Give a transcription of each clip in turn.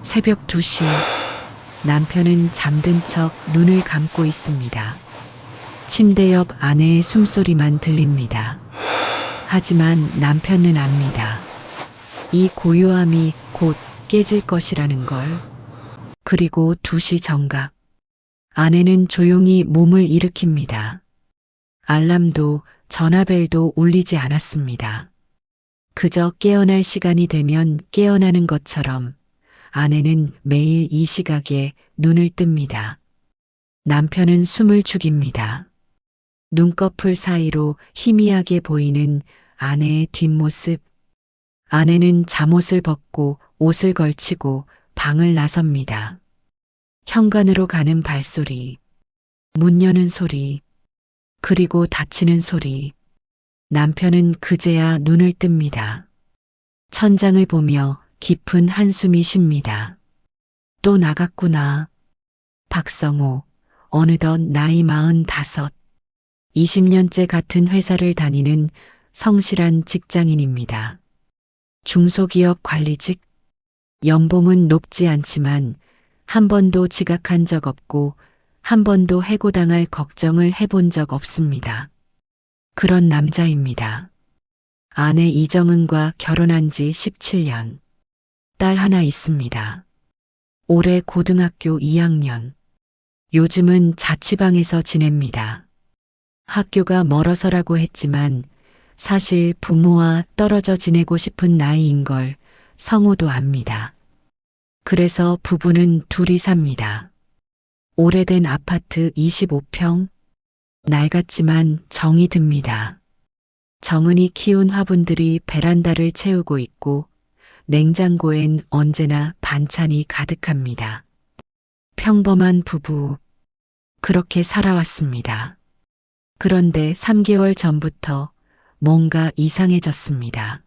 새벽 2시 남편은 잠든 척 눈을 감고 있습니다. 침대 옆 아내의 숨소리만 들립니다. 하지만 남편은 압니다. 이 고요함이 곧 깨질 것이라는 걸. 그리고 2시 정각. 아내는 조용히 몸을 일으킵니다. 알람도 전화벨도 울리지 않았습니다. 그저 깨어날 시간이 되면 깨어나는 것처럼 아내는 매일 이 시각에 눈을 뜹니다. 남편은 숨을 죽입니다. 눈꺼풀 사이로 희미하게 보이는 아내의 뒷모습. 아내는 잠옷을 벗고 옷을 걸치고 방을 나섭니다. 현관으로 가는 발소리, 문 여는 소리, 그리고 닫히는 소리. 남편은 그제야 눈을 뜹니다. 천장을 보며 깊은 한숨이 쉽니다. 또 나갔구나. 박성호, 어느덧 나이 45, 20년째 같은 회사를 다니는 성실한 직장인입니다. 중소기업 관리직, 연봉은 높지 않지만 한 번도 지각한 적 없고 한 번도 해고당할 걱정을 해본 적 없습니다. 그런 남자입니다. 아내 이정은과 결혼한 지 17년. 딸 하나 있습니다. 올해 고등학교 2학년. 요즘은 자취방에서 지냅니다. 학교가 멀어서라고 했지만 사실 부모와 떨어져 지내고 싶은 나이인 걸 성호도 압니다. 그래서 부부는 둘이 삽니다. 오래된 아파트 25평. 낡았지만 정이 듭니다. 정은이 키운 화분들이 베란다를 채우고 있고 냉장고엔 언제나 반찬이 가득합니다. 평범한 부부. 그렇게 살아왔습니다. 그런데 3개월 전부터 뭔가 이상해졌습니다.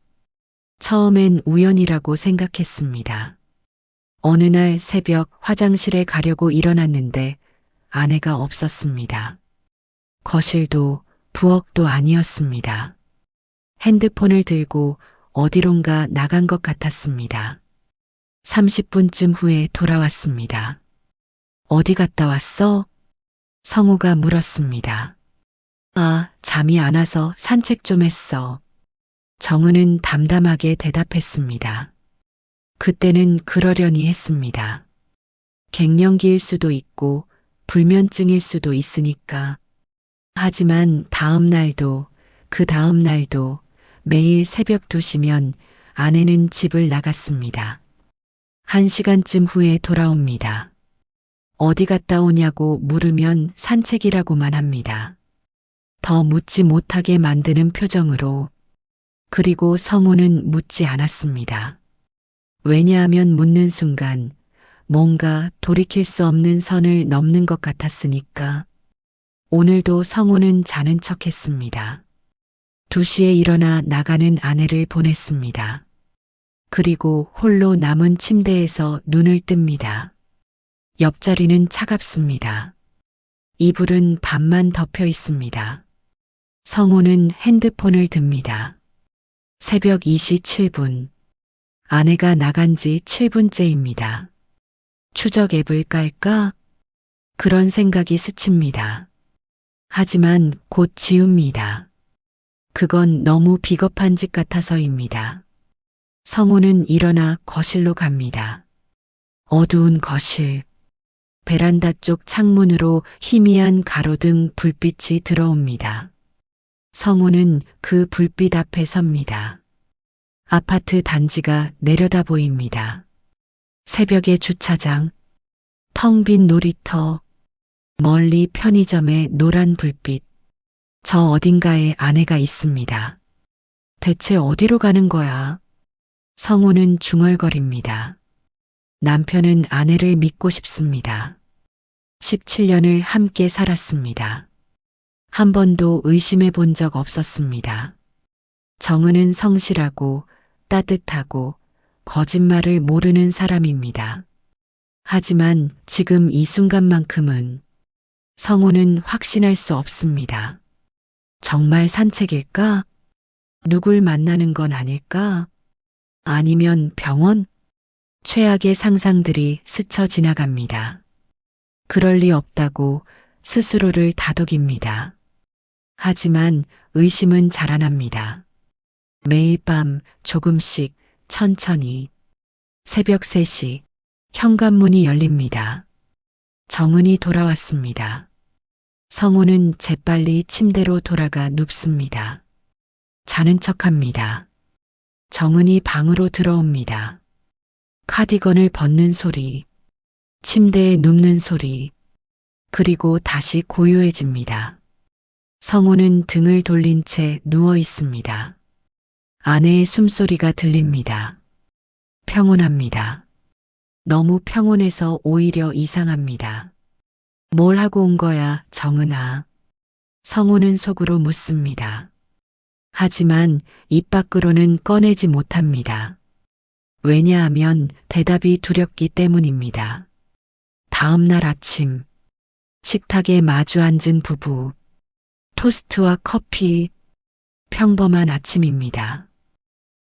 처음엔 우연이라고 생각했습니다. 어느 날 새벽 화장실에 가려고 일어났는데 아내가 없었습니다. 거실도 부엌도 아니었습니다. 핸드폰을 들고 어디론가 나간 것 같았습니다. 30분쯤 후에 돌아왔습니다. 어디 갔다 왔어? 성호가 물었습니다. 아, 잠이 안 와서 산책 좀 했어. 정은은 담담하게 대답했습니다. 그때는 그러려니 했습니다. 갱년기일 수도 있고 불면증일 수도 있으니까. 하지만 다음 날도 그 다음 날도 매일 새벽 2시면 아내는 집을 나갔습니다. 1시간쯤 후에 돌아옵니다. 어디 갔다 오냐고 물으면 산책이라고만 합니다. 더 묻지 못하게 만드는 표정으로. 그리고 성호는 묻지 않았습니다. 왜냐하면 묻는 순간 뭔가 돌이킬 수 없는 선을 넘는 것 같았으니까. 오늘도 성호는 자는 척했습니다. 2시에 일어나 나가는 아내를 보냈습니다. 그리고 홀로 남은 침대에서 눈을 뜹니다. 옆자리는 차갑습니다. 이불은 반만 덮여 있습니다. 성호는 핸드폰을 듭니다. 새벽 2시 7분. 아내가 나간 지 7분째입니다. 추적 앱을 깔까? 그런 생각이 스칩니다. 하지만 곧 지웁니다. 그건 너무 비겁한 짓 같아서입니다. 성호는 일어나 거실로 갑니다. 어두운 거실. 베란다 쪽 창문으로 희미한 가로등 불빛이 들어옵니다. 성호는 그 불빛 앞에 섭니다. 아파트 단지가 내려다 보입니다. 새벽의 주차장, 텅 빈 놀이터, 멀리 편의점의 노란 불빛. 저 어딘가에 아내가 있습니다. 대체 어디로 가는 거야? 성호는 중얼거립니다. 남편은 아내를 믿고 싶습니다. 17년을 함께 살았습니다. 한 번도 의심해 본 적 없었습니다. 정은은 성실하고 따뜻하고 거짓말을 모르는 사람입니다. 하지만 지금 이 순간만큼은 성호는 확신할 수 없습니다. 정말 산책일까? 누굴 만나는 건 아닐까? 아니면 병원? 최악의 상상들이 스쳐 지나갑니다. 그럴 리 없다고 스스로를 다독입니다. 하지만 의심은 자라납니다. 매일 밤 조금씩 천천히 새벽 3시 현관문이 열립니다. 정은이 돌아왔습니다. 성우는 재빨리 침대로 돌아가 눕습니다. 자는 척합니다. 정은이 방으로 들어옵니다. 카디건을 벗는 소리, 침대에 눕는 소리, 그리고 다시 고요해집니다. 성우는 등을 돌린 채 누워 있습니다. 아내의 숨소리가 들립니다. 평온합니다. 너무 평온해서 오히려 이상합니다. 뭘 하고 온 거야, 정은아? 성우는 속으로 묻습니다. 하지만 입 밖으로는 꺼내지 못합니다. 왜냐하면 대답이 두렵기 때문입니다. 다음 날 아침, 식탁에 마주 앉은 부부, 토스트와 커피, 평범한 아침입니다.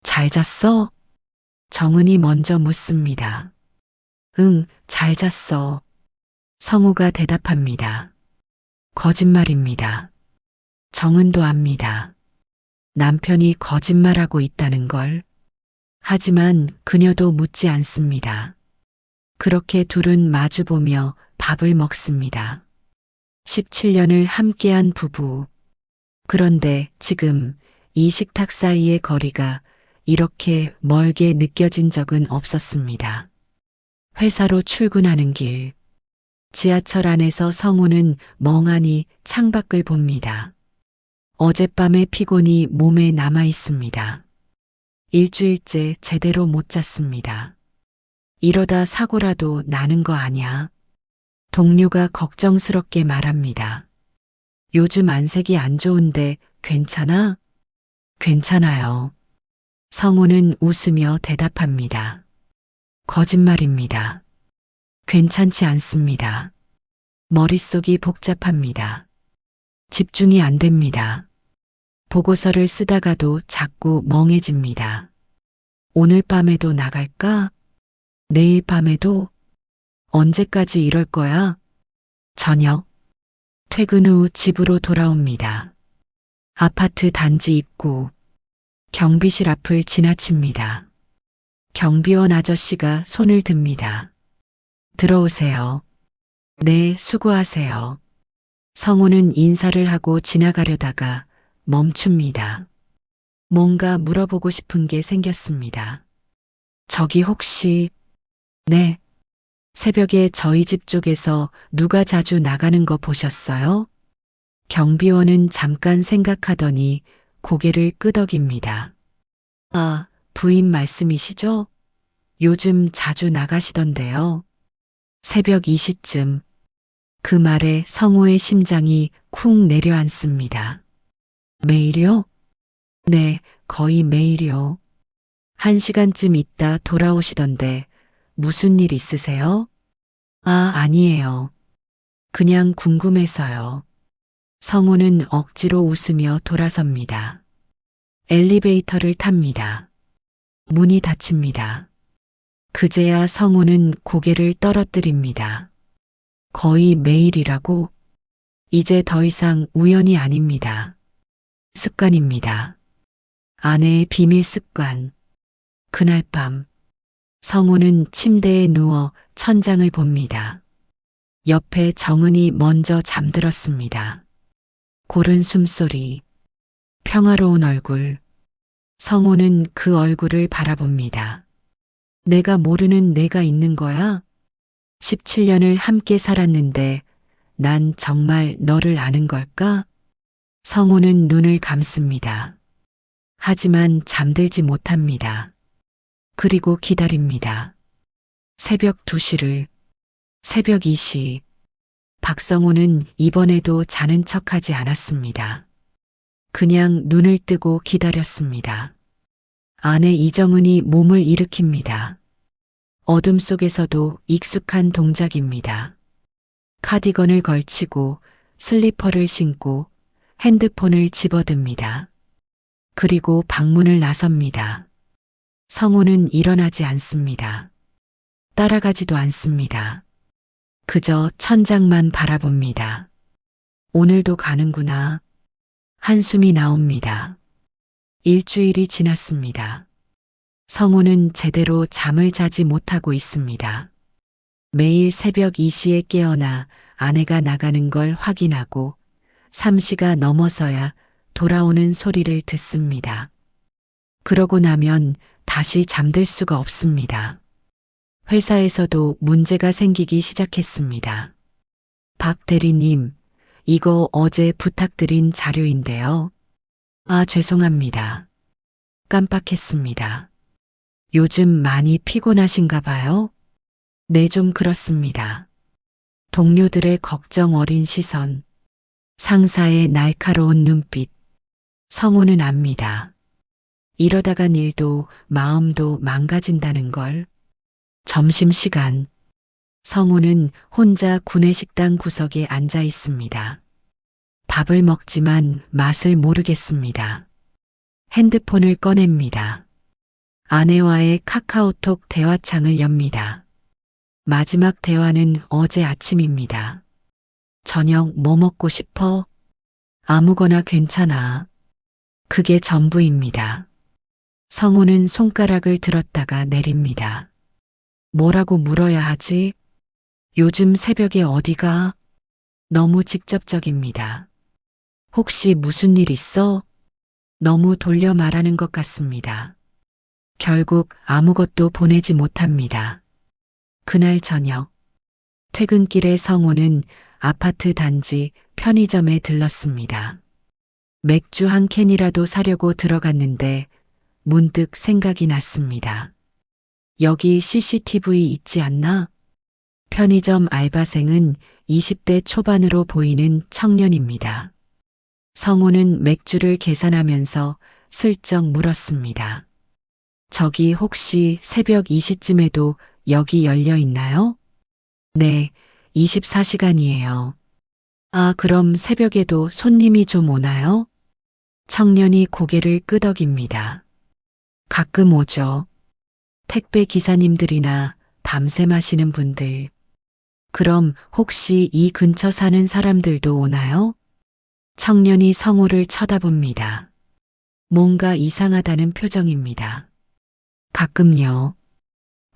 잘 잤어? 정은이 먼저 묻습니다. 응, 잘 잤어. 성우가 대답합니다. 거짓말입니다. 정은도 압니다. 남편이 거짓말하고 있다는 걸. 하지만 그녀도 묻지 않습니다. 그렇게 둘은 마주보며 밥을 먹습니다. 17년을 함께한 부부. 그런데 지금 이 식탁 사이의 거리가 이렇게 멀게 느껴진 적은 없었습니다. 회사로 출근하는 길. 지하철 안에서 성우는 멍하니 창밖을 봅니다. 어젯밤의 피곤이 몸에 남아 있습니다. 일주일째 제대로 못 잤습니다. 이러다 사고라도 나는 거 아냐? 동료가 걱정스럽게 말합니다. 요즘 안색이 안 좋은데 괜찮아? 괜찮아요. 성우는 웃으며 대답합니다. 거짓말입니다. 괜찮지 않습니다. 머릿속이 복잡합니다. 집중이 안 됩니다. 보고서를 쓰다가도 자꾸 멍해집니다. 오늘 밤에도 나갈까? 내일 밤에도? 언제까지 이럴 거야? 저녁. 퇴근 후 집으로 돌아옵니다. 아파트 단지 입구. 경비실 앞을 지나칩니다. 경비원 아저씨가 손을 듭니다. 들어오세요. 네, 수고하세요. 성우는 인사를 하고 지나가려다가 멈춥니다. 뭔가 물어보고 싶은 게 생겼습니다. 저기 혹시, 네, 새벽에 저희 집 쪽에서 누가 자주 나가는 거 보셨어요? 경비원은 잠깐 생각하더니 고개를 끄덕입니다. 아, 부인 말씀이시죠? 요즘 자주 나가시던데요. 새벽 2시쯤. 그 말에 성우의 심장이 쿵 내려앉습니다. 매일요? 네, 거의 매일요. 1시간쯤 있다 돌아오시던데 무슨 일 있으세요? 아, 아니에요. 그냥 궁금해서요. 성우는 억지로 웃으며 돌아섭니다. 엘리베이터를 탑니다. 문이 닫힙니다. 그제야 성우는 고개를 떨어뜨립니다. 거의 매일이라고? 이제 더 이상 우연이 아닙니다. 습관입니다. 아내의 비밀 습관. 그날 밤, 성우는 침대에 누워 천장을 봅니다. 옆에 정은이 먼저 잠들었습니다. 고른 숨소리, 평화로운 얼굴. 성우는 그 얼굴을 바라봅니다. 내가 모르는 내가 있는 거야? 17년을 함께 살았는데 난 정말 너를 아는 걸까? 성우는 눈을 감습니다. 하지만 잠들지 못합니다. 그리고 기다립니다. 새벽 2시를, 새벽 2시. 박성우는 이번에도 자는 척하지 않았습니다. 그냥 눈을 뜨고 기다렸습니다. 아내 이정은이 몸을 일으킵니다. 어둠 속에서도 익숙한 동작입니다. 카디건을 걸치고 슬리퍼를 신고 핸드폰을 집어듭니다. 그리고 방문을 나섭니다. 성우는 일어나지 않습니다. 따라가지도 않습니다. 그저 천장만 바라봅니다. 오늘도 가는구나. 한숨이 나옵니다. 일주일이 지났습니다. 성우는 제대로 잠을 자지 못하고 있습니다. 매일 새벽 2시에 깨어나 아내가 나가는 걸 확인하고 3시가 넘어서야 돌아오는 소리를 듣습니다. 그러고 나면 다시 잠들 수가 없습니다. 회사에서도 문제가 생기기 시작했습니다. 박 대리님, 이거 어제 부탁드린 자료인데요. 아, 죄송합니다. 깜빡했습니다. 요즘 많이 피곤하신가 봐요? 네, 좀 그렇습니다. 동료들의 걱정 어린 시선, 상사의 날카로운 눈빛, 성우는 압니다. 이러다간 일도 마음도 망가진다는 걸. 점심시간, 성우는 혼자 구내식당 구석에 앉아 있습니다. 밥을 먹지만 맛을 모르겠습니다. 핸드폰을 꺼냅니다. 아내와의 카카오톡 대화창을 엽니다. 마지막 대화는 어제 아침입니다. 저녁 뭐 먹고 싶어? 아무거나 괜찮아. 그게 전부입니다. 성우는 손가락을 들었다가 내립니다. 뭐라고 물어야 하지? 요즘 새벽에 어디가? 너무 직접적입니다. 혹시 무슨 일 있어? 너무 돌려 말하는 것 같습니다. 결국 아무것도 보내지 못합니다. 그날 저녁, 퇴근길에 성우는 아파트 단지 편의점에 들렀습니다. 맥주 한 캔이라도 사려고 들어갔는데 문득 생각이 났습니다. 여기 CCTV 있지 않나? 편의점 알바생은 20대 초반으로 보이는 청년입니다. 성우는 맥주를 계산하면서 슬쩍 물었습니다. 저기 혹시 새벽 2시쯤에도 여기 열려 있나요? 네, 24시간이에요. 아, 그럼 새벽에도 손님이 좀 오나요? 청년이 고개를 끄덕입니다. 가끔 오죠. 택배 기사님들이나 밤새 마시는 분들. 그럼 혹시 이 근처 사는 사람들도 오나요? 청년이 성우를 쳐다봅니다. 뭔가 이상하다는 표정입니다. 가끔요.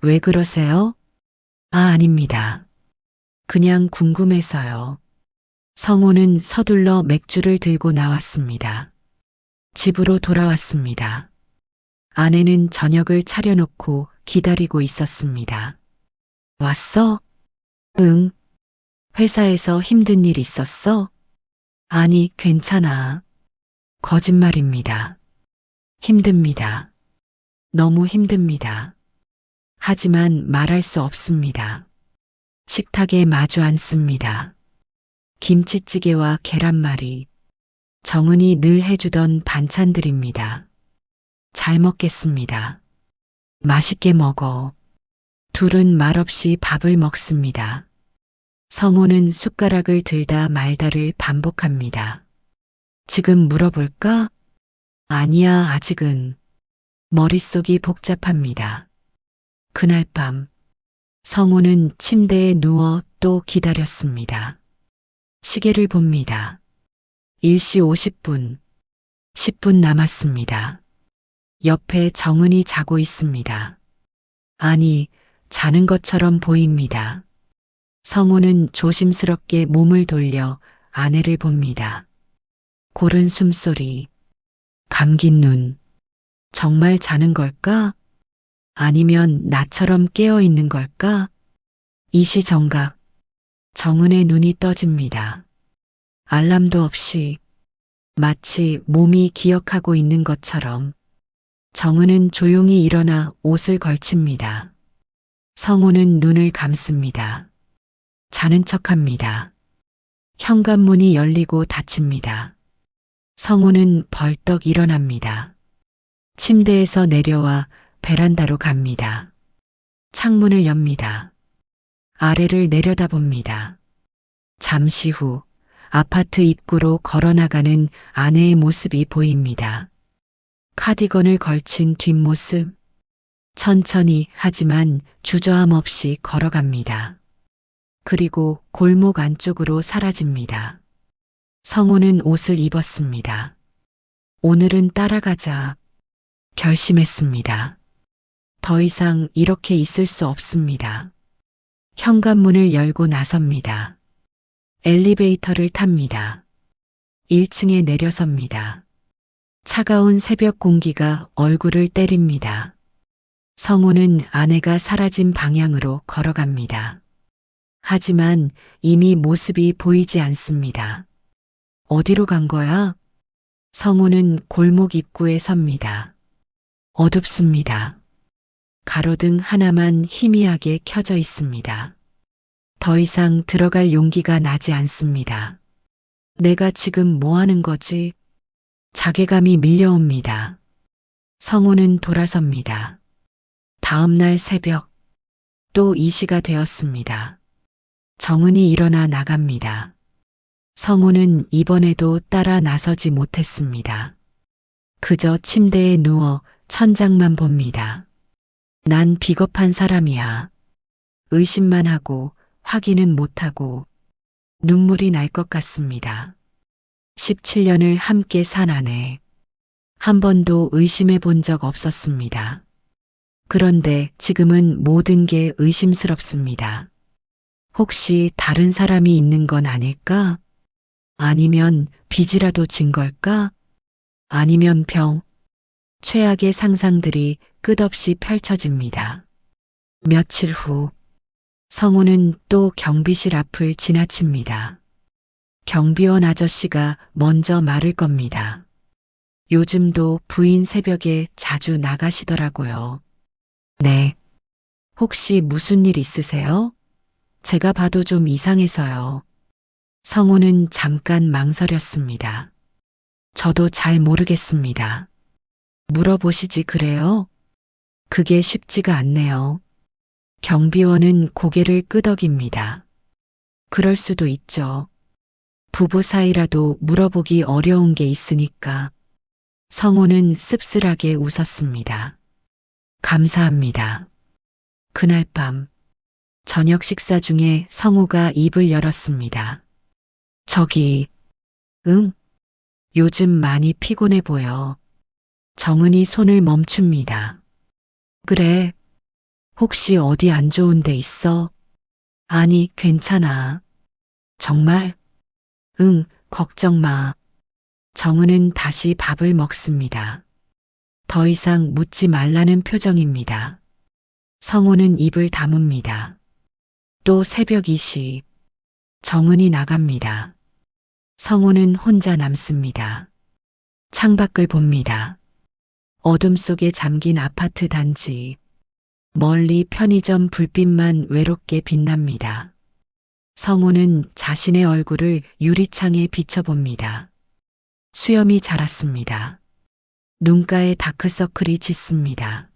왜 그러세요? 아, 아닙니다. 그냥 궁금해서요. 성우는 서둘러 맥주를 들고 나왔습니다. 집으로 돌아왔습니다. 아내는 저녁을 차려놓고 기다리고 있었습니다. 왔어? 응. 회사에서 힘든 일 있었어? 아니, 괜찮아. 거짓말입니다. 힘듭니다. 너무 힘듭니다. 하지만 말할 수 없습니다. 식탁에 마주 앉습니다. 김치찌개와 계란말이, 정은이 늘 해주던 반찬들입니다. 잘 먹겠습니다. 맛있게 먹어. 둘은 말없이 밥을 먹습니다. 성우는 숟가락을 들다 말다를 반복합니다. 지금 물어볼까? 아니야, 아직은. 머릿속이 복잡합니다. 그날 밤, 성우는 침대에 누워 또 기다렸습니다. 시계를 봅니다. 1시 50분, 10분 남았습니다. 옆에 정은이 자고 있습니다. 아니, 자는 것처럼 보입니다. 성우는 조심스럽게 몸을 돌려 아내를 봅니다. 고른 숨소리, 감긴 눈. 정말 자는 걸까? 아니면 나처럼 깨어 있는 걸까? 이시정각. 정은의 눈이 떠집니다. 알람도 없이 마치 몸이 기억하고 있는 것처럼 정은은 조용히 일어나 옷을 걸칩니다. 성우는 눈을 감습니다. 자는 척합니다. 현관문이 열리고 닫힙니다. 성우는 벌떡 일어납니다. 침대에서 내려와 베란다로 갑니다. 창문을 엽니다. 아래를 내려다봅니다. 잠시 후 아파트 입구로 걸어나가는 아내의 모습이 보입니다. 카디건을 걸친 뒷모습, 천천히 하지만 주저함 없이 걸어갑니다. 그리고 골목 안쪽으로 사라집니다. 성우는 옷을 입었습니다. 오늘은 따라가자. 결심했습니다. 더 이상 이렇게 있을 수 없습니다. 현관문을 열고 나섭니다. 엘리베이터를 탑니다. 1층에 내려섭니다. 차가운 새벽 공기가 얼굴을 때립니다. 성우는 아내가 사라진 방향으로 걸어갑니다. 하지만 이미 모습이 보이지 않습니다. 어디로 간 거야? 성우는 골목 입구에 섭니다. 어둡습니다. 가로등 하나만 희미하게 켜져 있습니다. 더 이상 들어갈 용기가 나지 않습니다. 내가 지금 뭐 하는 거지? 자괴감이 밀려옵니다. 성우는 돌아섭니다. 다음 날 새벽, 또 이 시가 되었습니다. 정은이 일어나 나갑니다. 성우는 이번에도 따라 나서지 못했습니다. 그저 침대에 누워 천장만 봅니다. 난 비겁한 사람이야. 의심만 하고 확인은 못하고 눈물이 날 것 같습니다. 17년을 함께 산 아내. 한 번도 의심해 본 적 없었습니다. 그런데 지금은 모든 게 의심스럽습니다. 혹시 다른 사람이 있는 건 아닐까? 아니면 빚이라도 진 걸까? 아니면 병? 최악의 상상들이 끝없이 펼쳐집니다. 며칠 후, 성우는 또 경비실 앞을 지나칩니다. 경비원 아저씨가 먼저 말을 겁니다. 요즘도 부인 새벽에 자주 나가시더라고요. 네. 혹시 무슨 일 있으세요? 제가 봐도 좀 이상해서요. 성우는 잠깐 망설였습니다. 저도 잘 모르겠습니다. 물어보시지 그래요? 그게 쉽지가 않네요. 경비원은 고개를 끄덕입니다. 그럴 수도 있죠. 부부 사이라도 물어보기 어려운 게 있으니까. 성우는 씁쓸하게 웃었습니다. 감사합니다. 그날 밤, 저녁 식사 중에 성우가 입을 열었습니다. 저기, 응? 요즘 많이 피곤해 보여. 정은이 손을 멈춥니다. 그래. 혹시 어디 안 좋은 데 있어? 아니, 괜찮아. 정말? 응, 걱정 마. 정은은 다시 밥을 먹습니다. 더 이상 묻지 말라는 표정입니다. 성우는 입을 다뭅니다. 또 새벽 2시. 정은이 나갑니다. 성우는 혼자 남습니다. 창밖을 봅니다. 어둠 속에 잠긴 아파트 단지. 멀리 편의점 불빛만 외롭게 빛납니다. 성우는 자신의 얼굴을 유리창에 비춰봅니다. 수염이 자랐습니다. 눈가에 다크서클이 짙습니다.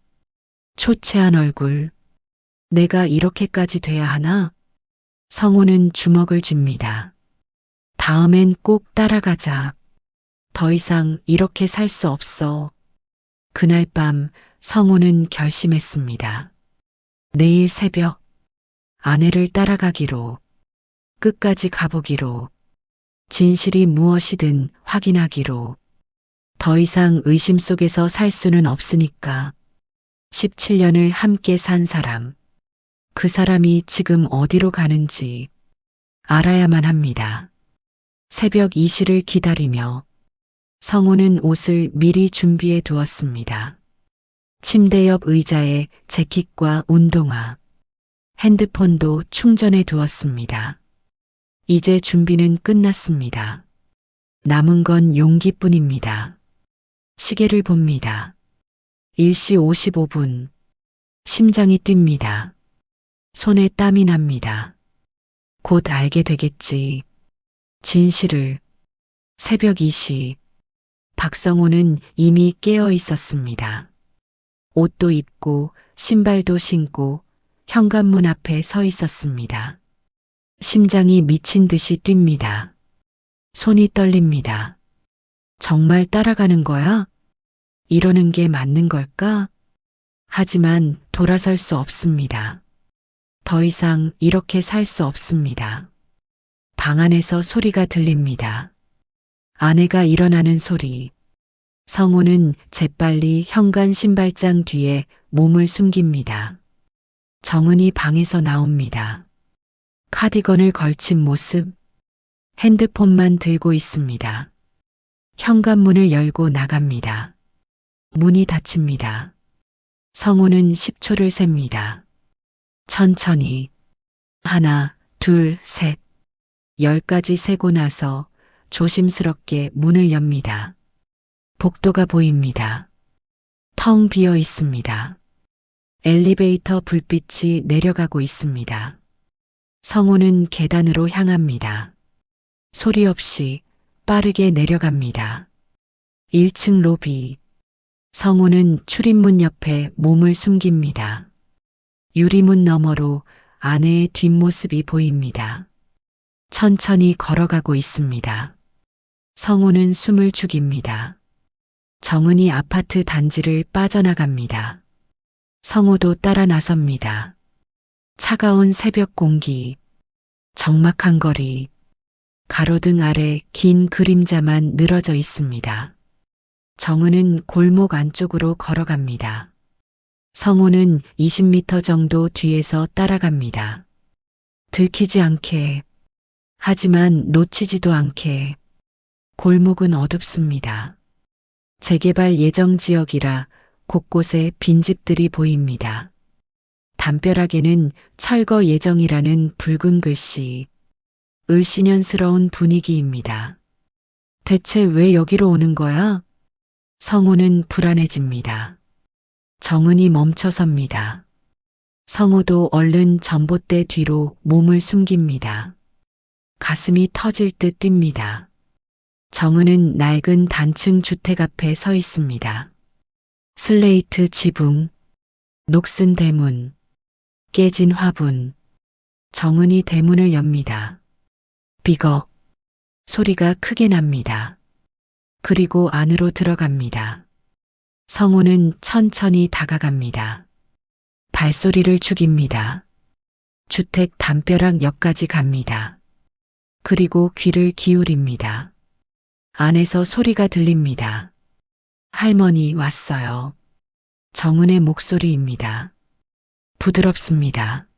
초췌한 얼굴. 내가 이렇게까지 돼야 하나? 성우는 주먹을 쥡니다. 다음엔 꼭 따라가자. 더 이상 이렇게 살 수 없어. 그날 밤 성우는 결심했습니다. 내일 새벽 아내를 따라가기로, 끝까지 가보기로, 진실이 무엇이든 확인하기로. 더 이상 의심 속에서 살 수는 없으니까. 17년을 함께 산 사람, 그 사람이 지금 어디로 가는지 알아야만 합니다. 새벽 2시를 기다리며 성우는 옷을 미리 준비해 두었습니다. 침대 옆 의자에 재킷과 운동화, 핸드폰도 충전해 두었습니다. 이제 준비는 끝났습니다. 남은 건 용기뿐입니다. 시계를 봅니다. 1시 55분. 심장이 뜁니다. 손에 땀이 납니다. 곧 알게 되겠지. 진실을. 새벽 2시. 박성호는 이미 깨어 있었습니다. 옷도 입고 신발도 신고 현관문 앞에 서 있었습니다. 심장이 미친 듯이 뜁니다. 손이 떨립니다. 정말 따라가는 거야? 이러는 게 맞는 걸까? 하지만 돌아설 수 없습니다. 더 이상 이렇게 살 수 없습니다. 방 안에서 소리가 들립니다. 아내가 일어나는 소리. 성우는 재빨리 현관 신발장 뒤에 몸을 숨깁니다. 정은이 방에서 나옵니다. 카디건을 걸친 모습, 핸드폰만 들고 있습니다. 현관문을 열고 나갑니다. 문이 닫힙니다. 성우는 10초를 셉니다. 천천히 하나, 둘, 셋, 10까지 세고 나서 조심스럽게 문을 엽니다. 복도가 보입니다. 텅 비어 있습니다. 엘리베이터 불빛이 내려가고 있습니다. 성우는 계단으로 향합니다. 소리 없이 빠르게 내려갑니다. 1층 로비. 성우는 출입문 옆에 몸을 숨깁니다. 유리문 너머로 아내의 뒷모습이 보입니다. 천천히 걸어가고 있습니다. 성우는 숨을 죽입니다. 정은이 아파트 단지를 빠져나갑니다. 성우도 따라 나섭니다. 차가운 새벽 공기, 적막한 거리, 가로등 아래 긴 그림자만 늘어져 있습니다. 정은은 골목 안쪽으로 걸어갑니다. 성우는 20m 정도 뒤에서 따라갑니다. 들키지 않게, 하지만 놓치지도 않게. 골목은 어둡습니다. 재개발 예정 지역이라 곳곳에 빈집들이 보입니다. 담벼락에는 철거 예정이라는 붉은 글씨. 을씨년스러운 분위기입니다. 대체 왜 여기로 오는 거야? 성우는 불안해집니다. 정은이 멈춰섭니다. 성우도 얼른 전봇대 뒤로 몸을 숨깁니다. 가슴이 터질 듯 뜁니다. 정은은 낡은 단층 주택 앞에 서 있습니다. 슬레이트 지붕, 녹슨 대문, 깨진 화분. 정은이 대문을 엽니다. 비걱 소리가 크게 납니다. 그리고 안으로 들어갑니다. 성우는 천천히 다가갑니다. 발소리를 죽입니다. 주택 담벼락 옆까지 갑니다. 그리고 귀를 기울입니다. 안에서 소리가 들립니다. 할머니 왔어요. 정은의 목소리입니다. 부드럽습니다.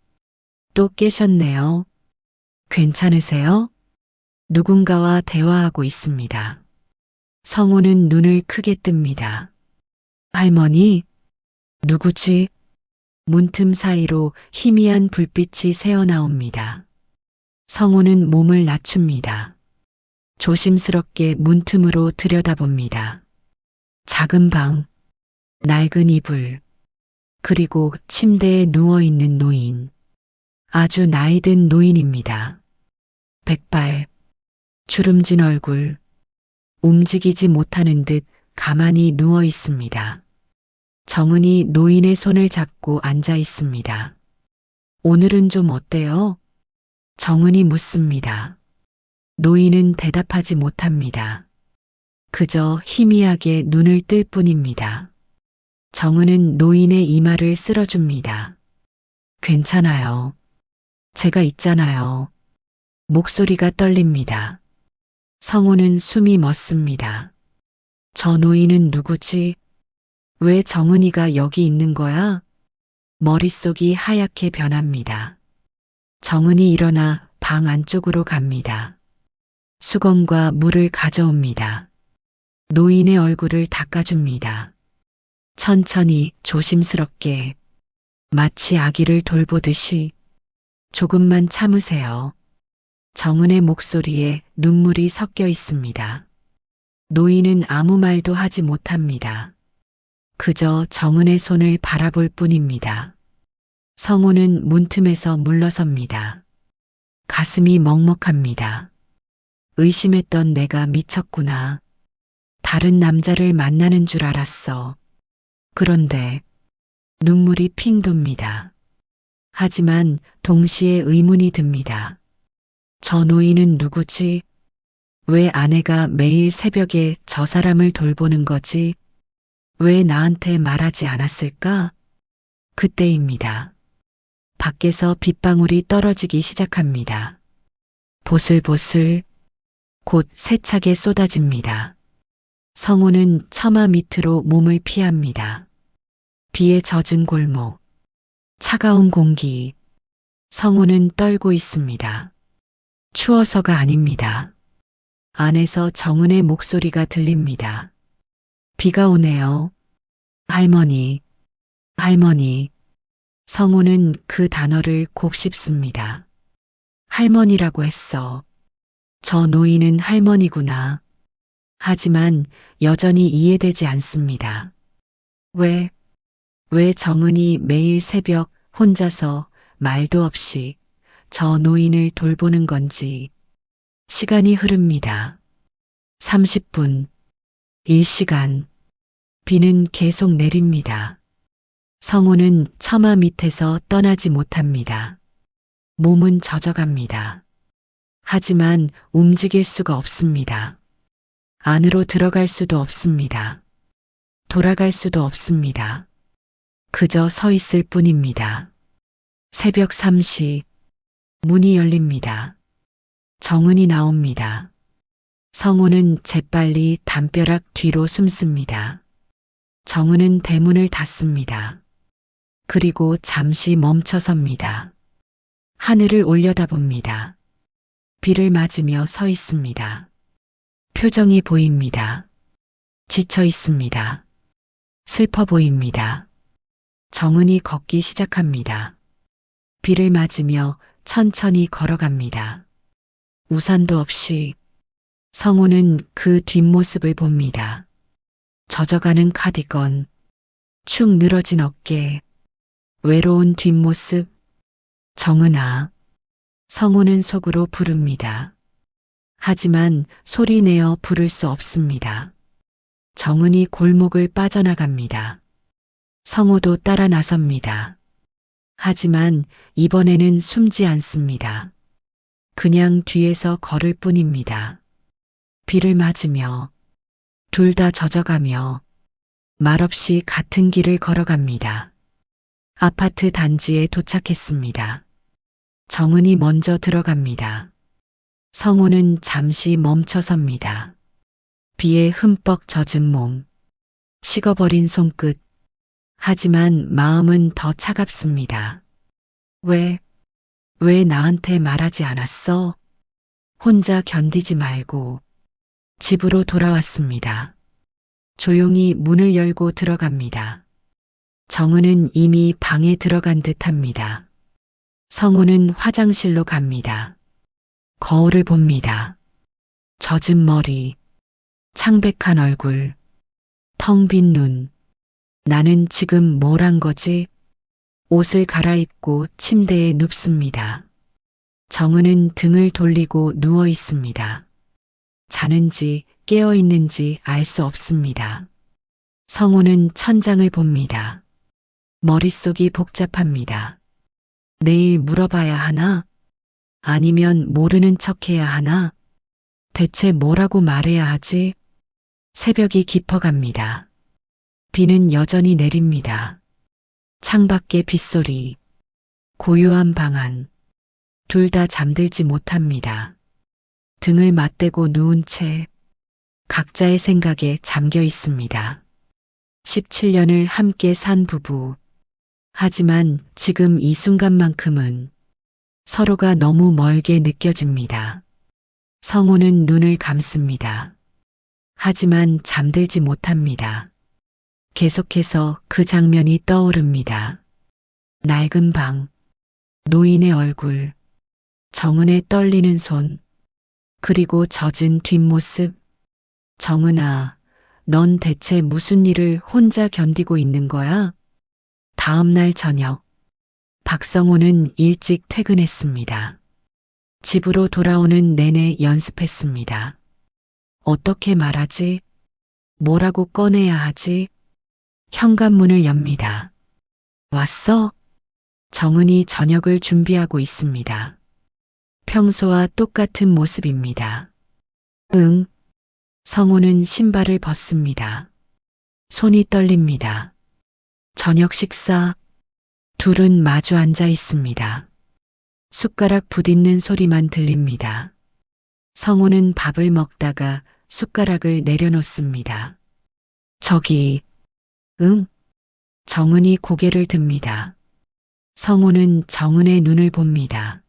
또 깨셨네요. 괜찮으세요? 누군가와 대화하고 있습니다. 성우는 눈을 크게 뜹니다. 할머니? 누구지? 문틈 사이로 희미한 불빛이 새어나옵니다. 성우는 몸을 낮춥니다. 조심스럽게 문틈으로 들여다봅니다. 작은 방, 낡은 이불, 그리고 침대에 누워있는 노인. 아주 나이든 노인입니다. 백발, 주름진 얼굴, 움직이지 못하는 듯 가만히 누워 있습니다. 정은이 노인의 손을 잡고 앉아 있습니다. 오늘은 좀 어때요? 정은이 묻습니다. 노인은 대답하지 못합니다. 그저 희미하게 눈을 뜰 뿐입니다. 정은은 노인의 이마를 쓸어줍니다. 괜찮아요. 제가 있잖아요. 목소리가 떨립니다. 성우는 숨이 멎습니다. 저 노인은 누구지? 왜 정은이가 여기 있는 거야? 머릿속이 하얗게 변합니다. 정은이 일어나 방 안쪽으로 갑니다. 수건과 물을 가져옵니다. 노인의 얼굴을 닦아줍니다. 천천히 조심스럽게 마치 아기를 돌보듯이 조금만 참으세요. 정은의 목소리에 눈물이 섞여 있습니다. 노인은 아무 말도 하지 못합니다. 그저 정은의 손을 바라볼 뿐입니다. 성우는 문틈에서 물러섭니다. 가슴이 먹먹합니다. 의심했던 내가 미쳤구나. 다른 남자를 만나는 줄 알았어. 그런데 눈물이 핑 돕니다. 하지만 동시에 의문이 듭니다. 저 노인은 누구지? 왜 아내가 매일 새벽에 저 사람을 돌보는 거지? 왜 나한테 말하지 않았을까? 그때입니다. 밖에서 빗방울이 떨어지기 시작합니다. 보슬보슬 곧 세차게 쏟아집니다. 성우는 처마 밑으로 몸을 피합니다. 비에 젖은 골목, 차가운 공기, 성우는 떨고 있습니다. 추워서가 아닙니다. 안에서 정은의 목소리가 들립니다. 비가 오네요. 할머니, 할머니. 성우는 그 단어를 곱씹습니다. 할머니라고 했어. 저 노인은 할머니구나. 하지만 여전히 이해되지 않습니다. 왜 정은이 매일 새벽 혼자서 말도 없이 저 노인을 돌보는 건지. 시간이 흐릅니다. 30분, 1시간. 비는 계속 내립니다. 성우는 처마 밑에서 떠나지 못합니다. 몸은 젖어갑니다. 하지만 움직일 수가 없습니다. 안으로 들어갈 수도 없습니다. 돌아갈 수도 없습니다. 그저 서 있을 뿐입니다. 새벽 3시, 문이 열립니다. 정은이 나옵니다. 성우는 재빨리 담벼락 뒤로 숨습니다. 정은은 대문을 닫습니다. 그리고 잠시 멈춰섭니다. 하늘을 올려다봅니다. 비를 맞으며 서 있습니다. 표정이 보입니다. 지쳐 있습니다. 슬퍼 보입니다. 정은이 걷기 시작합니다. 비를 맞으며 천천히 걸어갑니다. 우산도 없이. 성우는 그 뒷모습을 봅니다. 젖어가는 카디건, 축 늘어진 어깨, 외로운 뒷모습. 정은아. 성우는 속으로 부릅니다. 하지만 소리내어 부를 수 없습니다. 정은이 골목을 빠져나갑니다. 성우도 따라 나섭니다. 하지만 이번에는 숨지 않습니다. 그냥 뒤에서 걸을 뿐입니다. 비를 맞으며, 둘 다 젖어가며, 말없이 같은 길을 걸어갑니다. 아파트 단지에 도착했습니다. 정은이 먼저 들어갑니다. 성우는 잠시 멈춰섭니다. 비에 흠뻑 젖은 몸, 식어버린 손끝. 하지만 마음은 더 차갑습니다. 왜 나한테 말하지 않았어? 혼자 견디지 말고. 집으로 돌아왔습니다. 조용히 문을 열고 들어갑니다. 정은은 이미 방에 들어간 듯합니다. 성우는 화장실로 갑니다. 거울을 봅니다. 젖은 머리, 창백한 얼굴, 텅 빈 눈. 나는 지금 뭘 한 거지? 옷을 갈아입고 침대에 눕습니다. 정은은 등을 돌리고 누워 있습니다. 자는지 깨어 있는지 알 수 없습니다. 성우는 천장을 봅니다. 머릿속이 복잡합니다. 내일 물어봐야 하나? 아니면 모르는 척해야 하나? 대체 뭐라고 말해야 하지? 새벽이 깊어갑니다. 비는 여전히 내립니다. 창밖의 빗소리, 고요한 방 안. 둘 다 잠들지 못합니다. 등을 맞대고 누운 채 각자의 생각에 잠겨 있습니다. 17년을 함께 산 부부. 하지만 지금 이 순간만큼은 서로가 너무 멀게 느껴집니다. 성우는 눈을 감습니다. 하지만 잠들지 못합니다. 계속해서 그 장면이 떠오릅니다. 낡은 방, 노인의 얼굴, 정은의 떨리는 손, 그리고 젖은 뒷모습. 정은아, 넌 대체 무슨 일을 혼자 견디고 있는 거야? 다음 날 저녁, 박성호는 일찍 퇴근했습니다. 집으로 돌아오는 내내 연습했습니다. 어떻게 말하지? 뭐라고 꺼내야 하지? 현관문을 엽니다. 왔어? 정은이 저녁을 준비하고 있습니다. 평소와 똑같은 모습입니다. 응. 성우는 신발을 벗습니다. 손이 떨립니다. 저녁 식사, 둘은 마주 앉아 있습니다. 숟가락 부딪는 소리만 들립니다. 성우는 밥을 먹다가 숟가락을 내려놓습니다. 저기, 응? 정은이 고개를 듭니다. 성우는 정은의 눈을 봅니다.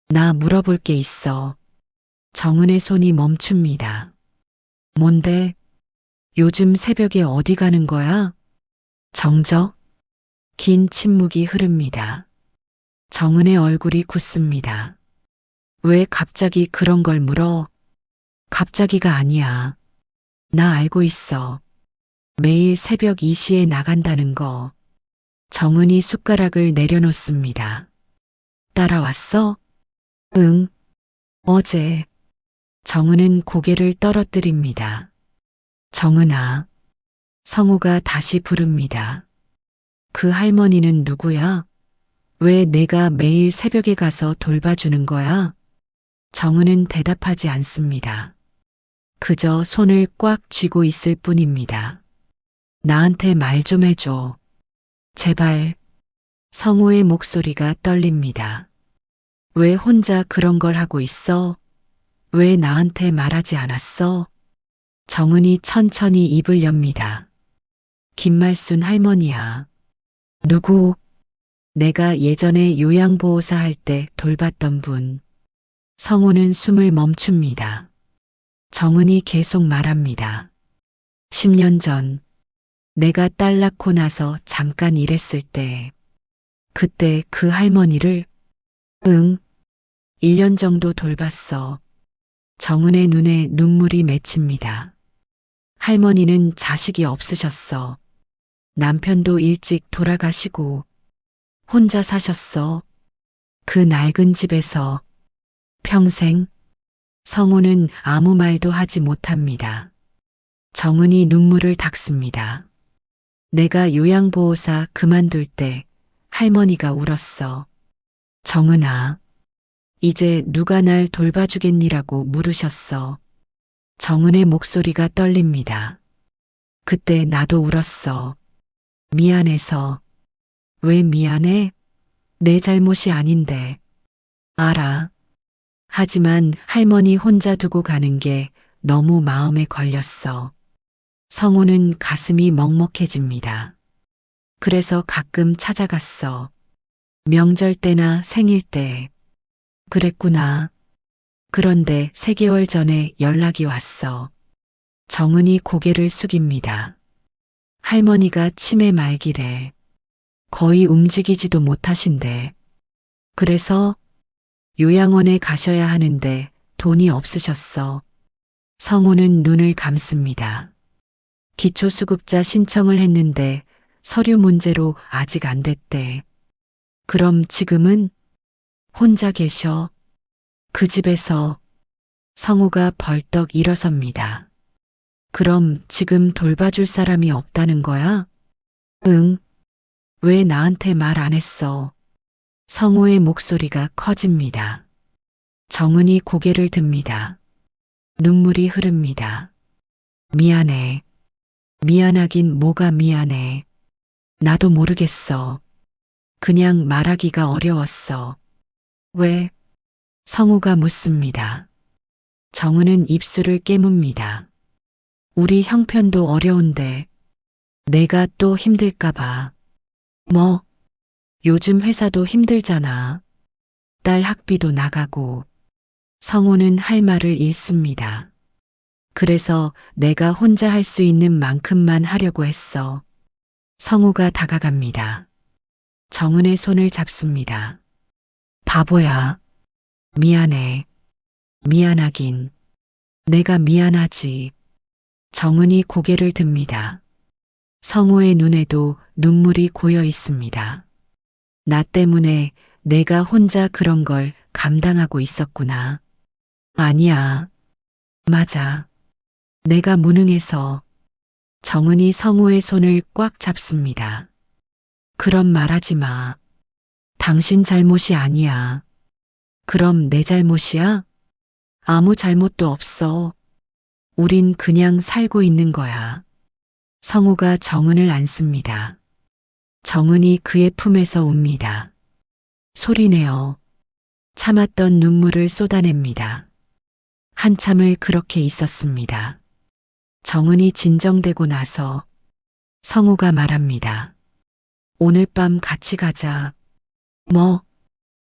나 물어볼 게 있어. 정은의 손이 멈춥니다. 뭔데? 요즘 새벽에 어디 가는 거야? 정적? 긴 침묵이 흐릅니다. 정은의 얼굴이 굳습니다. 왜 갑자기 그런 걸 물어? 갑자기가 아니야. 나 알고 있어. 매일 새벽 2시에 나간다는 거. 정은이 숟가락을 내려놓습니다. 따라왔어? 응. 어제. 정은은 고개를 떨어뜨립니다. 정은아. 성우가 다시 부릅니다. 그 할머니는 누구야? 왜 내가 매일 새벽에 가서 돌봐주는 거야? 정은은 대답하지 않습니다. 그저 손을 꽉 쥐고 있을 뿐입니다. 나한테 말 좀 해줘. 제발. 성우의 목소리가 떨립니다. 왜 혼자 그런 걸 하고 있어? 왜 나한테 말하지 않았어? 정은이 천천히 입을 엽니다. 김말순 할머니야. 누구? 내가 예전에 요양보호사 할 때 돌봤던 분. 성우는 숨을 멈춥니다. 정은이 계속 말합니다. 10년 전 내가 딸 낳고 나서 잠깐 일했을 때 그때 그 할머니를 응, 1년 정도 돌봤어. 정은의 눈에 눈물이 맺힙니다. 할머니는 자식이 없으셨어. 남편도 일찍 돌아가시고 혼자 사셨어. 그 낡은 집에서 평생. 성우는 아무 말도 하지 못합니다. 정은이 눈물을 닦습니다. 내가 요양보호사 그만둘 때 할머니가 울었어. 정은아, 이제 누가 날 돌봐주겠니라고 물으셨어. 정은의 목소리가 떨립니다. 그때 나도 울었어. 미안해서. 왜 미안해? 내 잘못이 아닌데. 알아. 하지만 할머니 혼자 두고 가는 게 너무 마음에 걸렸어. 성우는 가슴이 먹먹해집니다. 그래서 가끔 찾아갔어. 명절 때나 생일 때. 그랬구나. 그런데 3개월 전에 연락이 왔어. 정은이 고개를 숙입니다. 할머니가 치매 말기래. 거의 움직이지도 못하신대. 그래서 요양원에 가셔야 하는데 돈이 없으셨어. 성우는 눈을 감습니다. 기초수급자 신청을 했는데 서류 문제로 아직 안 됐대. 그럼 지금은 혼자 계셔. 그 집에서. 성우가 벌떡 일어섭니다. 그럼 지금 돌봐줄 사람이 없다는 거야? 응. 왜 나한테 말 안 했어? 성우의 목소리가 커집니다. 정은이 고개를 듭니다. 눈물이 흐릅니다. 미안해. 미안하긴 뭐가 미안해. 나도 모르겠어. 그냥 말하기가 어려웠어. 왜? 성우가 묻습니다. 정은은 입술을 깨뭅니다. 우리 형편도 어려운데 내가 또 힘들까봐. 뭐? 요즘 회사도 힘들잖아. 딸 학비도 나가고. 성우는 할 말을 잃습니다. 그래서 내가 혼자 할 수 있는 만큼만 하려고 했어. 성우가 다가갑니다. 정은의 손을 잡습니다. 바보야. 미안해. 미안하긴. 내가 미안하지. 정은이 고개를 듭니다. 성우의 눈에도 눈물이 고여 있습니다. 나 때문에 내가 혼자 그런 걸 감당하고 있었구나. 아니야. 맞아. 내가 무능해서. 정은이 성우의 손을 꽉 잡습니다. 그런 말 하지 마. 당신 잘못이 아니야. 그럼 내 잘못이야? 아무 잘못도 없어. 우린 그냥 살고 있는 거야. 성우가 정은을 안습니다. 정은이 그의 품에서 웁니다. 소리내어 참았던 눈물을 쏟아냅니다. 한참을 그렇게 있었습니다. 정은이 진정되고 나서 성우가 말합니다. 오늘 밤 같이 가자. 뭐?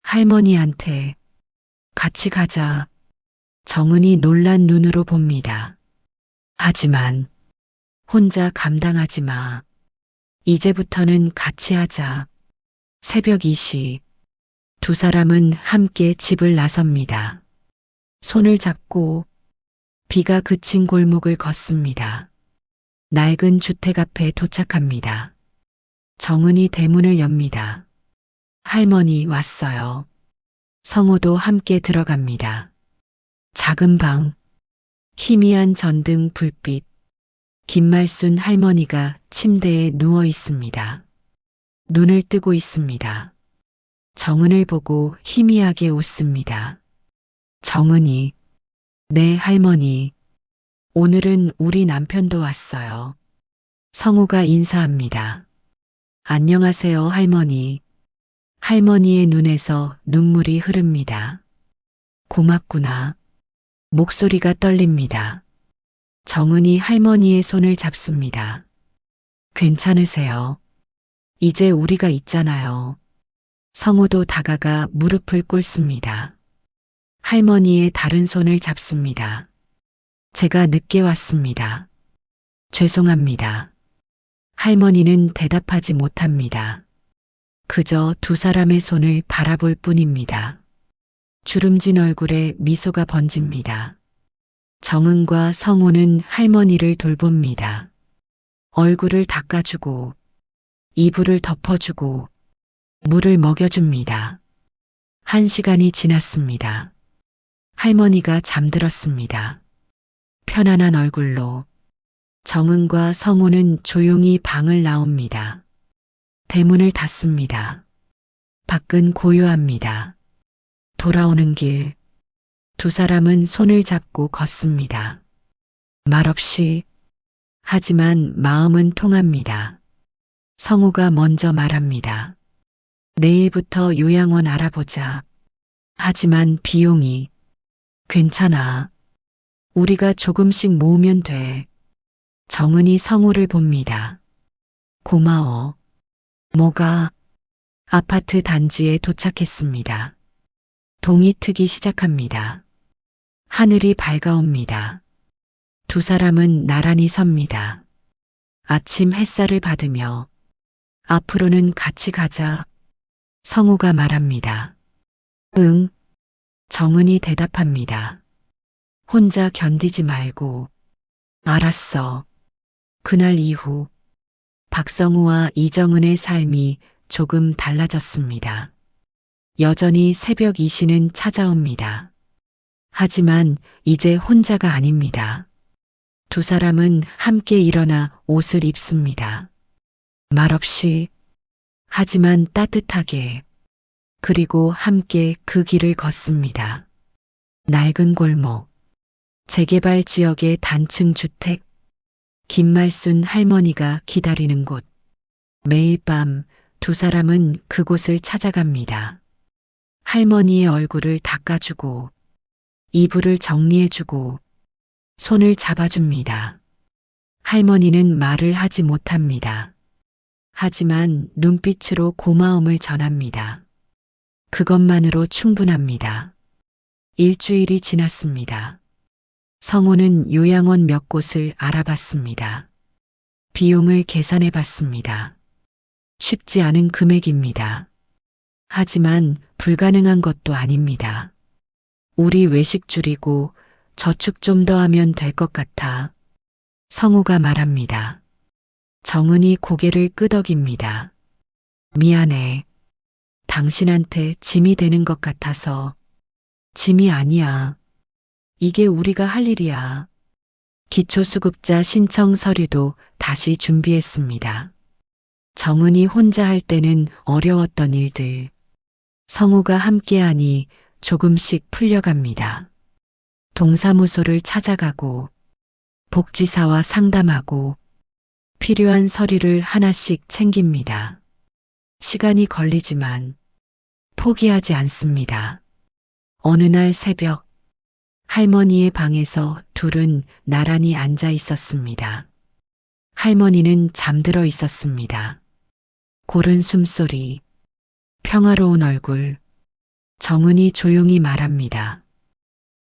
할머니한테 같이 가자. 정은이 놀란 눈으로 봅니다. 하지만 혼자 감당하지 마. 이제부터는 같이 하자. 새벽 2시 두 사람은 함께 집을 나섭니다. 손을 잡고 비가 그친 골목을 걷습니다. 낡은 주택 앞에 도착합니다. 정은이 대문을 엽니다. 할머니 왔어요. 성우도 함께 들어갑니다. 작은 방, 희미한 전등 불빛, 김말순 할머니가 침대에 누워 있습니다. 눈을 뜨고 있습니다. 정은을 보고 희미하게 웃습니다. 정은이, 네 할머니, 오늘은 우리 남편도 왔어요. 성우가 인사합니다. 안녕하세요 할머니. 할머니의 눈에서 눈물이 흐릅니다. 고맙구나. 목소리가 떨립니다. 정은이 할머니의 손을 잡습니다. 괜찮으세요? 이제 우리가 있잖아요. 성우도 다가가 무릎을 꿇습니다. 할머니의 다른 손을 잡습니다. 제가 늦게 왔습니다. 죄송합니다. 할머니는 대답하지 못합니다. 그저 두 사람의 손을 바라볼 뿐입니다. 주름진 얼굴에 미소가 번집니다. 정은과 성우는 할머니를 돌봅니다. 얼굴을 닦아주고 이불을 덮어주고 물을 먹여줍니다. 1시간이 지났습니다. 할머니가 잠들었습니다. 편안한 얼굴로 정은과 성우는 조용히 방을 나옵니다. 대문을 닫습니다. 밖은 고요합니다. 돌아오는 길, 두 사람은 손을 잡고 걷습니다. 말없이, 하지만 마음은 통합니다. 성우가 먼저 말합니다. 내일부터 요양원 알아보자. 하지만 비용이 괜찮아. 우리가 조금씩 모으면 돼. 정은이 성우를 봅니다. 고마워. 뭐가? 아파트 단지에 도착했습니다. 동이 트기 시작합니다. 하늘이 밝아옵니다. 두 사람은 나란히 섭니다. 아침 햇살을 받으며 앞으로는 같이 가자. 성우가 말합니다. 응. 정은이 대답합니다. 혼자 견디지 말고. 알았어. 그날 이후 박성우와 이정은의 삶이 조금 달라졌습니다. 여전히 새벽 2시는 찾아옵니다. 하지만 이제 혼자가 아닙니다. 두 사람은 함께 일어나 옷을 입습니다. 말없이, 하지만 따뜻하게, 그리고 함께 그 길을 걷습니다. 낡은 골목, 재개발 지역의 단층 주택, 김말순 할머니가 기다리는 곳. 매일 밤 두 사람은 그곳을 찾아갑니다. 할머니의 얼굴을 닦아주고, 이불을 정리해주고, 손을 잡아줍니다. 할머니는 말을 하지 못합니다. 하지만 눈빛으로 고마움을 전합니다. 그것만으로 충분합니다. 일주일이 지났습니다. 성우는 요양원 몇 곳을 알아봤습니다. 비용을 계산해 봤습니다. 쉽지 않은 금액입니다. 하지만 불가능한 것도 아닙니다. 우리 외식 줄이고 저축 좀 더 하면 될 것 같아. 성우가 말합니다. 정은이 고개를 끄덕입니다. 미안해. 당신한테 짐이 되는 것 같아서. 짐이 아니야. 이게 우리가 할 일이야. 기초수급자 신청 서류도 다시 준비했습니다. 정은이 혼자 할 때는 어려웠던 일들. 성우가 함께하니 조금씩 풀려갑니다. 동사무소를 찾아가고 복지사와 상담하고 필요한 서류를 하나씩 챙깁니다. 시간이 걸리지만 포기하지 않습니다. 어느 날 새벽, 할머니의 방에서 둘은 나란히 앉아 있었습니다. 할머니는 잠들어 있었습니다. 고른 숨소리, 평화로운 얼굴, 정은이 조용히 말합니다.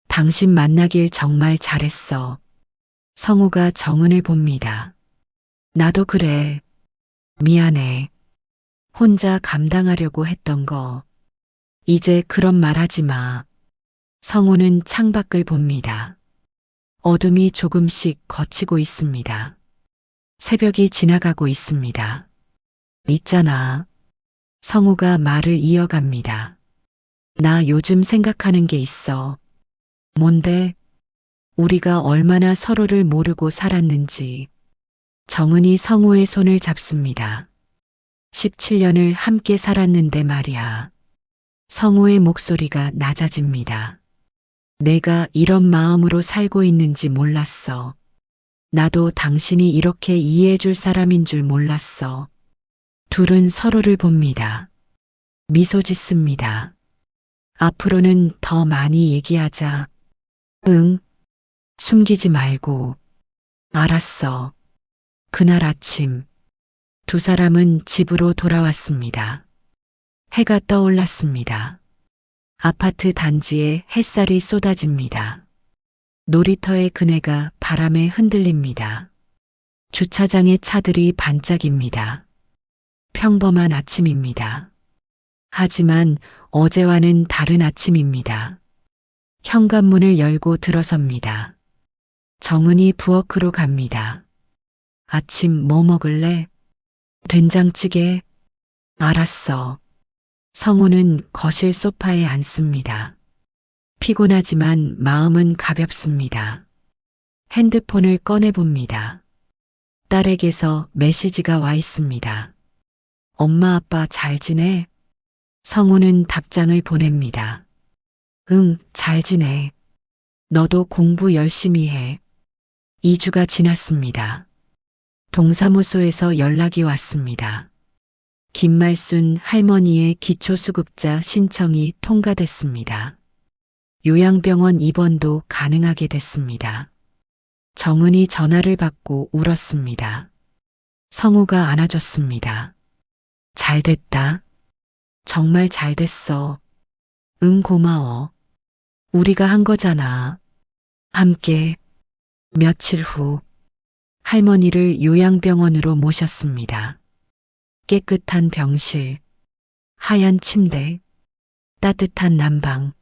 당신 만나길 정말 잘했어. 성우가 정은을 봅니다. 나도 그래. 미안해. 혼자 감당하려고 했던 거. 이제 그런 말 하지 마. 성우는 창밖을 봅니다. 어둠이 조금씩 걷히고 있습니다. 새벽이 지나가고 있습니다. 있잖아. 성우가 말을 이어갑니다. 나 요즘 생각하는 게 있어. 뭔데? 우리가 얼마나 서로를 모르고 살았는지. 정은이 성우의 손을 잡습니다. 17년을 함께 살았는데 말이야. 성우의 목소리가 낮아집니다. 내가 이런 마음으로 살고 있는지 몰랐어. 나도 당신이 이렇게 이해해 줄 사람인 줄 몰랐어. 둘은 서로를 봅니다. 미소 짓습니다. 앞으로는 더 많이 얘기하자. 응. 숨기지 말고. 알았어. 그날 아침, 두 사람은 집으로 돌아왔습니다. 해가 떠올랐습니다. 아파트 단지에 햇살이 쏟아집니다. 놀이터의 그네가 바람에 흔들립니다. 주차장의 차들이 반짝입니다. 평범한 아침입니다. 하지만 어제와는 다른 아침입니다. 현관문을 열고 들어섭니다. 정은이 부엌으로 갑니다. 아침 뭐 먹을래? 된장찌개? 알았어. 성우는 거실 소파에 앉습니다. 피곤하지만 마음은 가볍습니다. 핸드폰을 꺼내봅니다. 딸에게서 메시지가 와 있습니다. 엄마 아빠 잘 지내? 성우는 답장을 보냅니다. 응, 잘 지내. 너도 공부 열심히 해. 2주가 지났습니다. 동사무소에서 연락이 왔습니다. 김말순 할머니의 기초수급자 신청이 통과됐습니다. 요양병원 입원도 가능하게 됐습니다. 정은이 전화를 받고 울었습니다. 성우가 안아줬습니다. 잘 됐다. 정말 잘 됐어. 응, 고마워. 우리가 한 거잖아. 함께. 며칠 후 할머니를 요양병원으로 모셨습니다. 깨끗한 병실, 하얀 침대, 따뜻한 난방.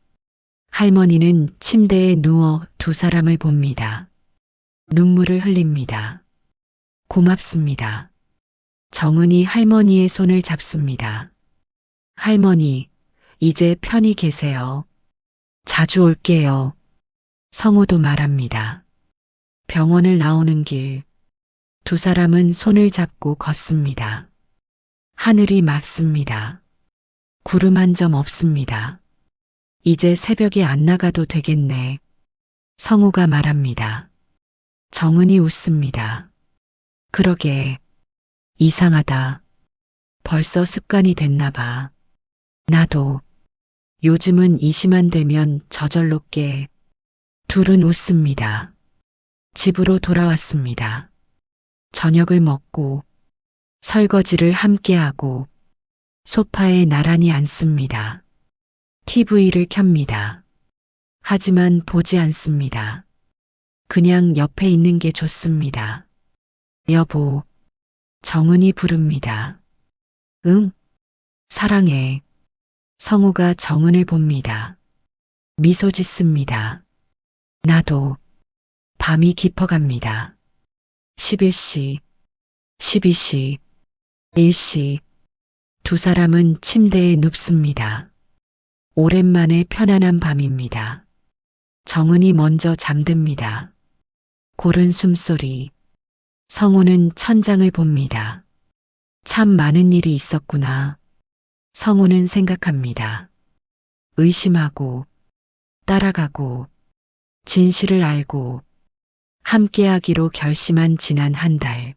할머니는 침대에 누워 두 사람을 봅니다. 눈물을 흘립니다. 고맙습니다. 정은이 할머니의 손을 잡습니다. 할머니, 이제 편히 계세요. 자주 올게요. 성우도 말합니다. 병원을 나오는 길, 두 사람은 손을 잡고 걷습니다. 하늘이 맑습니다. 구름 한 점 없습니다. 이제 새벽에 안 나가도 되겠네. 성우가 말합니다. 정은이 웃습니다. 그러게. 이상하다. 벌써 습관이 됐나 봐. 나도. 요즘은 이 시만 되면 저절로 깨. 둘은 웃습니다. 집으로 돌아왔습니다. 저녁을 먹고 설거지를 함께하고 소파에 나란히 앉습니다. TV를 켭니다. 하지만 보지 않습니다. 그냥 옆에 있는 게 좋습니다. 여보, 정은이 부릅니다. 응? 사랑해. 성우가 정은을 봅니다. 미소 짓습니다. 나도. 밤이 깊어갑니다. 11시, 12시, 1시. 두 사람은 침대에 눕습니다. 오랜만에 편안한 밤입니다. 정은이 먼저 잠듭니다. 고른 숨소리. 성우는 천장을 봅니다. 참 많은 일이 있었구나. 성우는 생각합니다. 의심하고, 따라가고, 진실을 알고, 함께하기로 결심한 지난 한 달.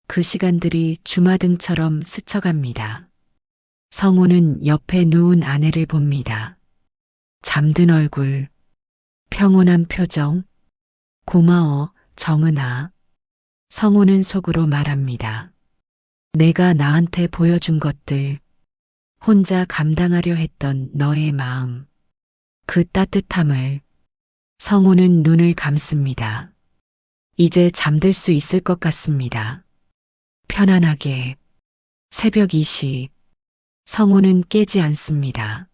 그 시간들이 주마등처럼 스쳐갑니다. 성우는 옆에 누운 아내를 봅니다. 잠든 얼굴, 평온한 표정, 고마워, 정은아. 성우는 속으로 말합니다. 내가 나한테 보여준 것들, 혼자 감당하려 했던 너의 마음, 그 따뜻함을. 성우는 눈을 감습니다. 이제 잠들 수 있을 것 같습니다. 편안하게. 새벽 2시. 성우는 깨지 않습니다.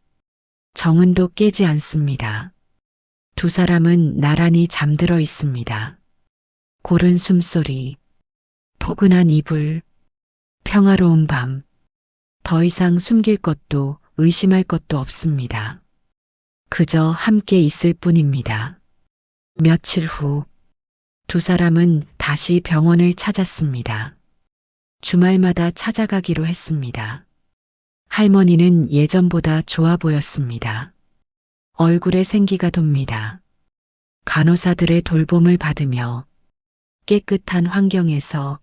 정은도 깨지 않습니다. 두 사람은 나란히 잠들어 있습니다. 고른 숨소리, 포근한 이불, 평화로운 밤. 더 이상 숨길 것도 의심할 것도 없습니다. 그저 함께 있을 뿐입니다. 며칠 후, 두 사람은 다시 병원을 찾았습니다. 주말마다 찾아가기로 했습니다. 할머니는 예전보다 좋아 보였습니다. 얼굴에 생기가 돕니다. 간호사들의 돌봄을 받으며 깨끗한 환경에서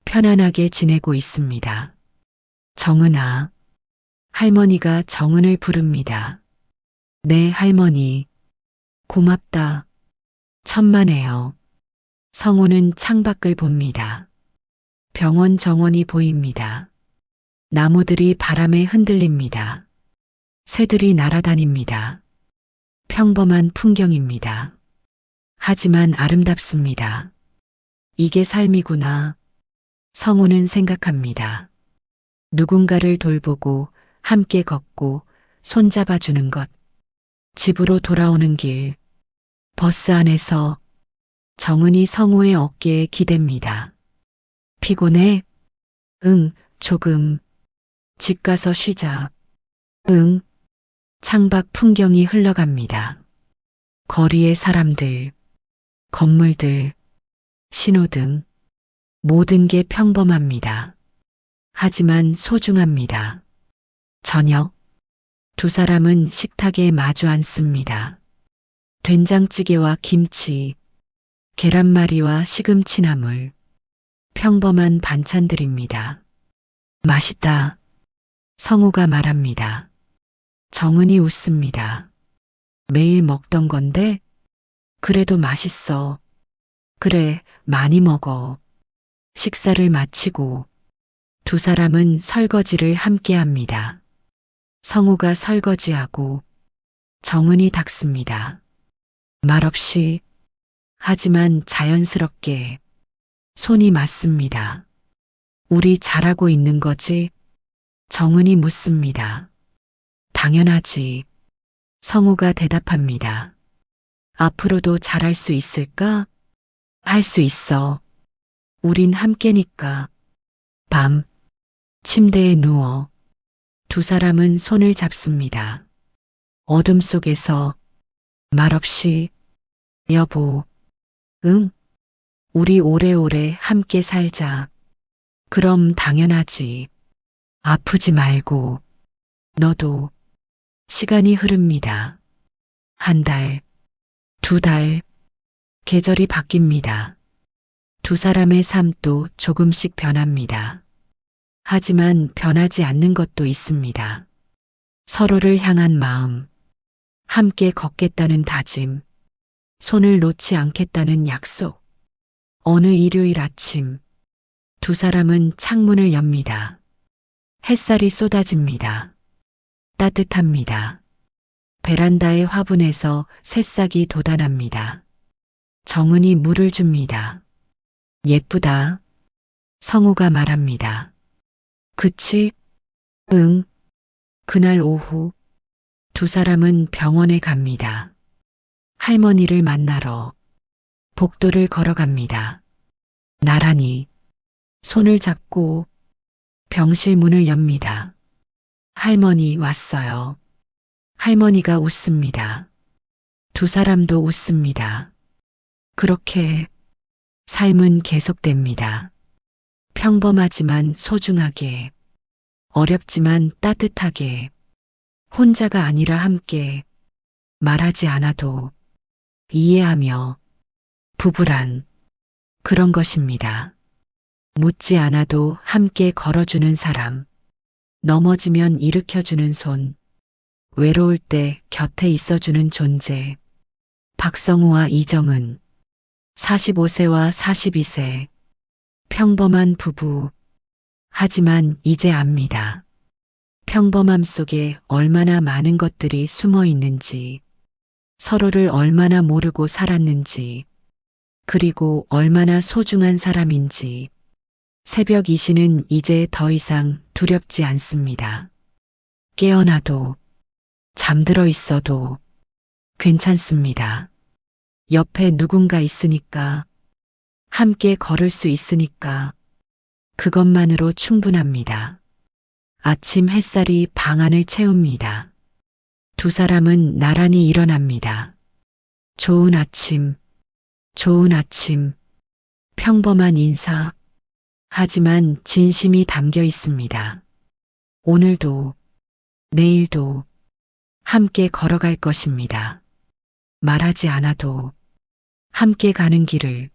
편안하게 지내고 있습니다. 정은아. 할머니가 정은을 부릅니다. 네, 할머니. 고맙다. 천만에요. 성우는 창밖을 봅니다. 병원 정원이 보입니다. 나무들이 바람에 흔들립니다. 새들이 날아다닙니다. 평범한 풍경입니다. 하지만 아름답습니다. 이게 삶이구나. 성우는 생각합니다. 누군가를 돌보고 함께 걷고 손잡아주는 것. 집으로 돌아오는 길. 버스 안에서 정은이 성우의 어깨에 기댑니다. 피곤해? 응, 조금. 집 가서 쉬자. 응. 창밖 풍경이 흘러갑니다. 거리의 사람들, 건물들, 신호등. 모든 게 평범합니다. 하지만 소중합니다. 저녁. 두 사람은 식탁에 마주 앉습니다. 된장찌개와 김치, 계란말이와 시금치나물. 평범한 반찬들입니다. 맛있다. 성우가 말합니다. 정은이 웃습니다. 매일 먹던 건데? 그래도 맛있어. 그래, 많이 먹어. 식사를 마치고 두 사람은 설거지를 함께 합니다. 성우가 설거지하고 정은이 닦습니다. 말없이, 하지만 자연스럽게 손이 맞습니다. 우리 잘하고 있는 거지? 정은이 묻습니다. 당연하지. 성우가 대답합니다. 앞으로도 잘할 수 있을까? 할 수 있어. 우린 함께니까. 밤, 침대에 누워 두 사람은 손을 잡습니다. 어둠 속에서 말없이 여보, 응? 우리 오래오래 함께 살자. 그럼 당연하지. 아프지 말고. 너도. 시간이 흐릅니다. 한 달, 두 달, 계절이 바뀝니다. 두 사람의 삶도 조금씩 변합니다. 하지만 변하지 않는 것도 있습니다. 서로를 향한 마음, 함께 걷겠다는 다짐, 손을 놓지 않겠다는 약속. 어느 일요일 아침, 두 사람은 창문을 엽니다. 햇살이 쏟아집니다. 따뜻합니다. 베란다의 화분에서 새싹이 돋아납니다. 정은이 물을 줍니다. 예쁘다. 성우가 말합니다. 그치? 응. 그날 오후, 두 사람은 병원에 갑니다. 할머니를 만나러 복도를 걸어갑니다. 나란히 손을 잡고 병실 문을 엽니다. 할머니 왔어요. 할머니가 웃습니다. 두 사람도 웃습니다. 그렇게 삶은 계속됩니다. 평범하지만 소중하게, 어렵지만 따뜻하게, 혼자가 아니라 함께, 말하지 않아도 이해하며, 부부란 그런 것입니다. 묻지 않아도 함께 걸어주는 사람. 넘어지면 일으켜주는 손, 외로울 때 곁에 있어주는 존재. 박성우와 이정은, 45세와 42세, 평범한 부부. 하지만 이제 압니다. 평범함 속에 얼마나 많은 것들이 숨어 있는지, 서로를 얼마나 모르고 살았는지, 그리고 얼마나 소중한 사람인지. 새벽 이시는 이제 더 이상 두렵지 않습니다. 깨어나도, 잠들어 있어도 괜찮습니다. 옆에 누군가 있으니까, 함께 걸을 수 있으니까, 그것만으로 충분합니다. 아침 햇살이 방 안을 채웁니다. 두 사람은 나란히 일어납니다. 좋은 아침, 좋은 아침, 평범한 인사. 하지만 진심이 담겨 있습니다. 오늘도, 내일도 함께 걸어갈 것입니다. 말하지 않아도 함께 가는 길을